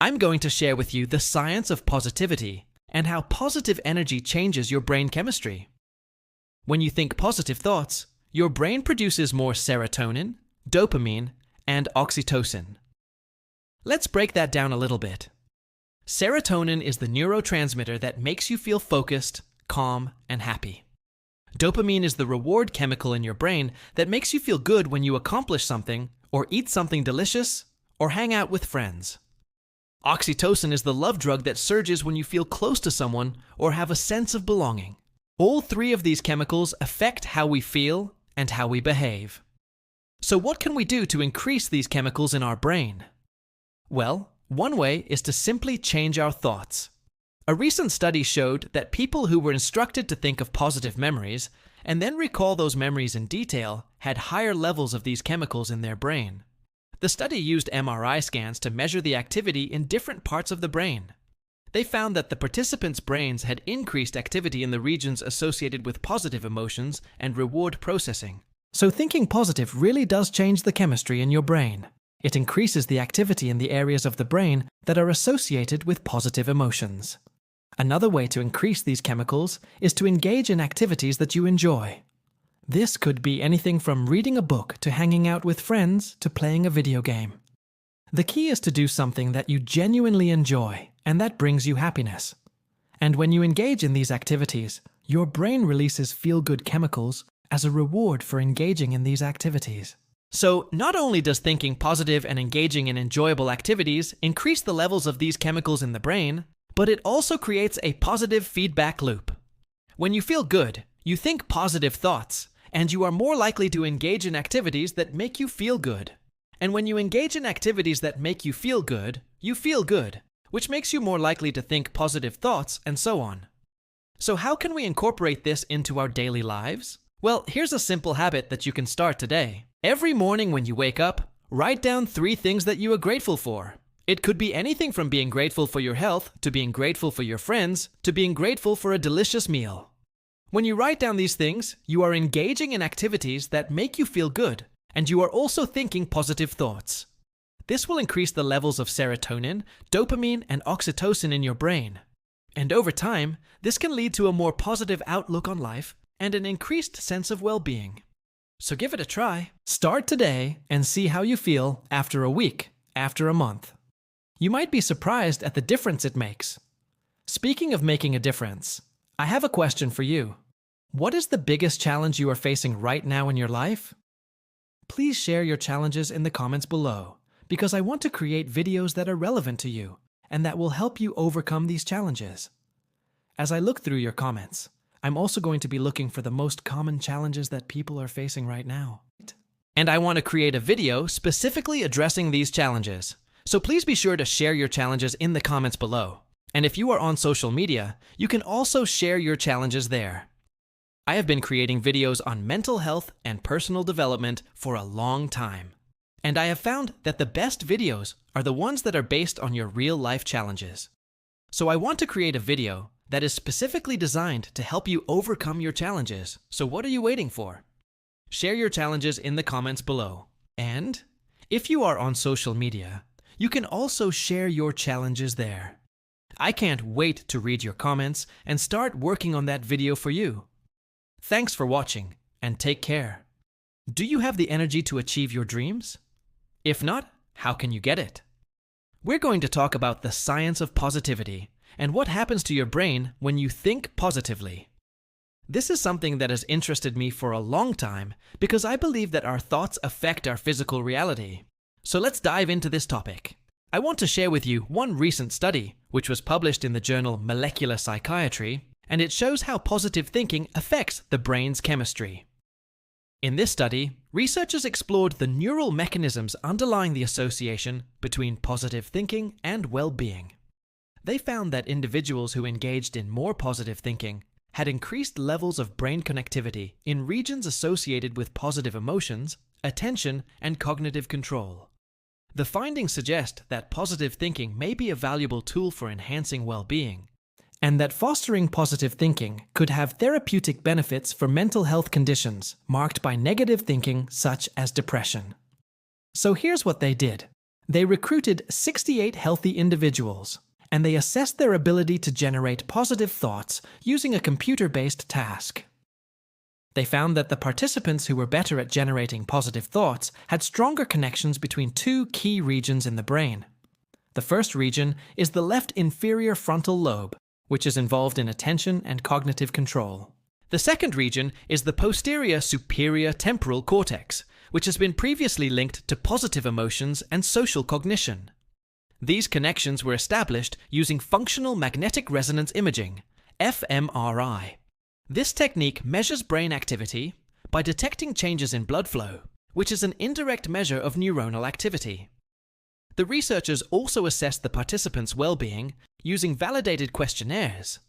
I'm going to share with you the science of positivity and how positive energy changes your brain chemistry. When you think positive thoughts, your brain produces more serotonin, dopamine, and oxytocin. Let's break that down a little bit. Serotonin is the neurotransmitter that makes you feel focused, calm, and happy. Dopamine is the reward chemical in your brain that makes you feel good when you accomplish something, or eat something delicious, or hang out with friends. Oxytocin is the love drug that surges when you feel close to someone or have a sense of belonging. All three of these chemicals affect how we feel and how we behave. So what can we do to increase these chemicals in our brain? Well, one way is to simply change our thoughts. A recent study showed that people who were instructed to think of positive memories and then recall those memories in detail had higher levels of these chemicals in their brain. The study used MRI scans to measure the activity in different parts of the brain. They found that the participants' brains had increased activity in the regions associated with positive emotions and reward processing. So thinking positive really does change the chemistry in your brain. It increases the activity in the areas of the brain that are associated with positive emotions. Another way to increase these chemicals is to engage in activities that you enjoy. This could be anything from reading a book to hanging out with friends to playing a video game. The key is to do something that you genuinely enjoy and that brings you happiness. And when you engage in these activities, your brain releases feel-good chemicals as a reward for engaging in these activities. So, not only does thinking positive and engaging in enjoyable activities increase the levels of these chemicals in the brain, but it also creates a positive feedback loop. When you feel good, you think positive thoughts, and you are more likely to engage in activities that make you feel good. And when you engage in activities that make you feel good, which makes you more likely to think positive thoughts, and so on. So how can we incorporate this into our daily lives? Well, here's a simple habit that you can start today. Every morning when you wake up, write down 3 things that you are grateful for. It could be anything from being grateful for your health, to being grateful for your friends, to being grateful for a delicious meal. When you write down these things, you are engaging in activities that make you feel good, and you are also thinking positive thoughts. This will increase the levels of serotonin, dopamine, and oxytocin in your brain. And over time, this can lead to a more positive outlook on life and an increased sense of well-being. So give it a try. Start today and see how you feel after a week, after a month. You might be surprised at the difference it makes. Speaking of making a difference, I have a question for you. What is the biggest challenge you are facing right now in your life? Please share your challenges in the comments below, because I want to create videos that are relevant to you and that will help you overcome these challenges. As I look through your comments, I'm also going to be looking for the most common challenges that people are facing right now. And I want to create a video specifically addressing these challenges. So please be sure to share your challenges in the comments below. And if you are on social media, you can also share your challenges there. I have been creating videos on mental health and personal development for a long time. And I have found that the best videos are the ones that are based on your real-life challenges. So I want to create a video that is specifically designed to help you overcome your challenges. So what are you waiting for? Share your challenges in the comments below. And if you are on social media, you can also share your challenges there. I can't wait to read your comments and start working on that video for you. Thanks for watching, and take care. Do you have the energy to achieve your dreams? If not, how can you get it? We're going to talk about the science of positivity and what happens to your brain when you think positively. This is something that has interested me for a long time because I believe that our thoughts affect our physical reality. So let's dive into this topic. I want to share with you one recent study, which was published in the journal Molecular Psychiatry, and it shows how positive thinking affects the brain's chemistry. In this study, researchers explored the neural mechanisms underlying the association between positive thinking and well-being. They found that individuals who engaged in more positive thinking had increased levels of brain connectivity in regions associated with positive emotions, attention, and cognitive control. The findings suggest that positive thinking may be a valuable tool for enhancing well-being, and that fostering positive thinking could have therapeutic benefits for mental health conditions marked by negative thinking such as depression. So here's what they did. They recruited 68 healthy individuals, and they assessed their ability to generate positive thoughts using a computer-based task. They found that the participants who were better at generating positive thoughts had stronger connections between two key regions in the brain. The first region is the left inferior frontal lobe, which is involved in attention and cognitive control. The second region is the posterior superior temporal cortex, which has been previously linked to positive emotions and social cognition. These connections were established using functional magnetic resonance imaging, fMRI. This technique measures brain activity by detecting changes in blood flow, which is an indirect measure of neuronal activity. The researchers also assessed the participants' well-being using validated questionnaires,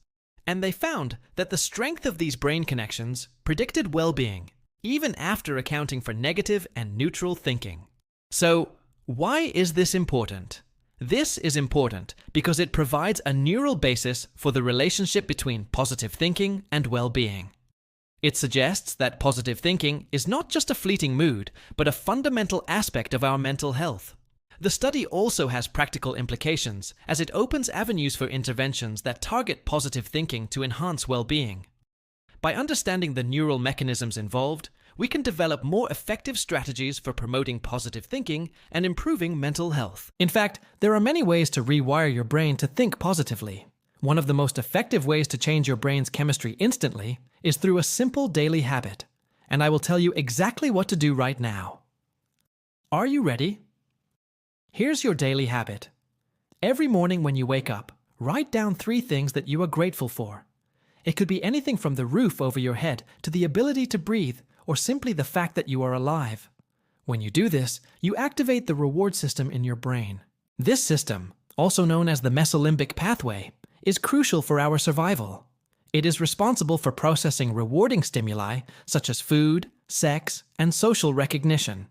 and they found that the strength of these brain connections predicted well-being, even after accounting for negative and neutral thinking. So, why is this important? This is important because it provides a neural basis for the relationship between positive thinking and well-being. It suggests that positive thinking is not just a fleeting mood, but a fundamental aspect of our mental health. The study also has practical implications as it opens avenues for interventions that target positive thinking to enhance well-being. By understanding the neural mechanisms involved, we can develop more effective strategies for promoting positive thinking and improving mental health. In fact, there are many ways to rewire your brain to think positively. One of the most effective ways to change your brain's chemistry instantly is through a simple daily habit, and I will tell you exactly what to do right now. Are you ready? Here's your daily habit. Every morning when you wake up, write down 3 things that you are grateful for. It could be anything from the roof over your head to the ability to breathe, or simply the fact that you are alive. When you do this, you activate the reward system in your brain. This system, also known as the mesolimbic pathway, is crucial for our survival. It is responsible for processing rewarding stimuli such as food, sex, and social recognition.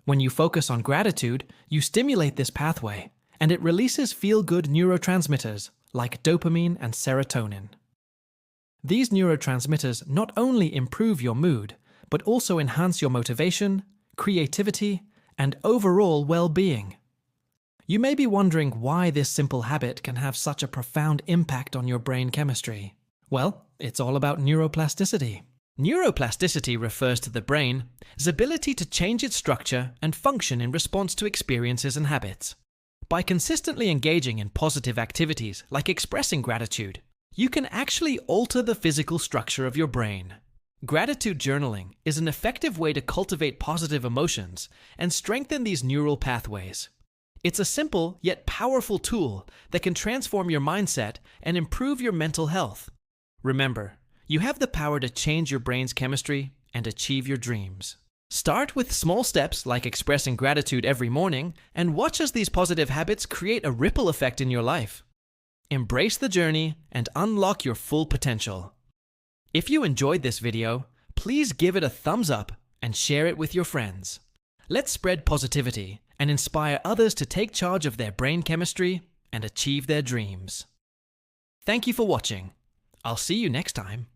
When you focus on gratitude, you stimulate this pathway, and it releases feel-good neurotransmitters like dopamine and serotonin. These neurotransmitters not only improve your mood, but also enhance your motivation, creativity, and overall well-being. You may be wondering why this simple habit can have such a profound impact on your brain chemistry. Well, it's all about neuroplasticity. Neuroplasticity refers to the brain's ability to change its structure and function in response to experiences and habits. By consistently engaging in positive activities like expressing gratitude, you can actually alter the physical structure of your brain. Gratitude journaling is an effective way to cultivate positive emotions and strengthen these neural pathways. It's a simple yet powerful tool that can transform your mindset and improve your mental health. Remember, you have the power to change your brain's chemistry and achieve your dreams. Start with small steps like expressing gratitude every morning and watch as these positive habits create a ripple effect in your life. Embrace the journey and unlock your full potential. If you enjoyed this video, please give it a thumbs up and share it with your friends. Let's spread positivity and inspire others to take charge of their brain chemistry and achieve their dreams. Thank you for watching. I'll see you next time.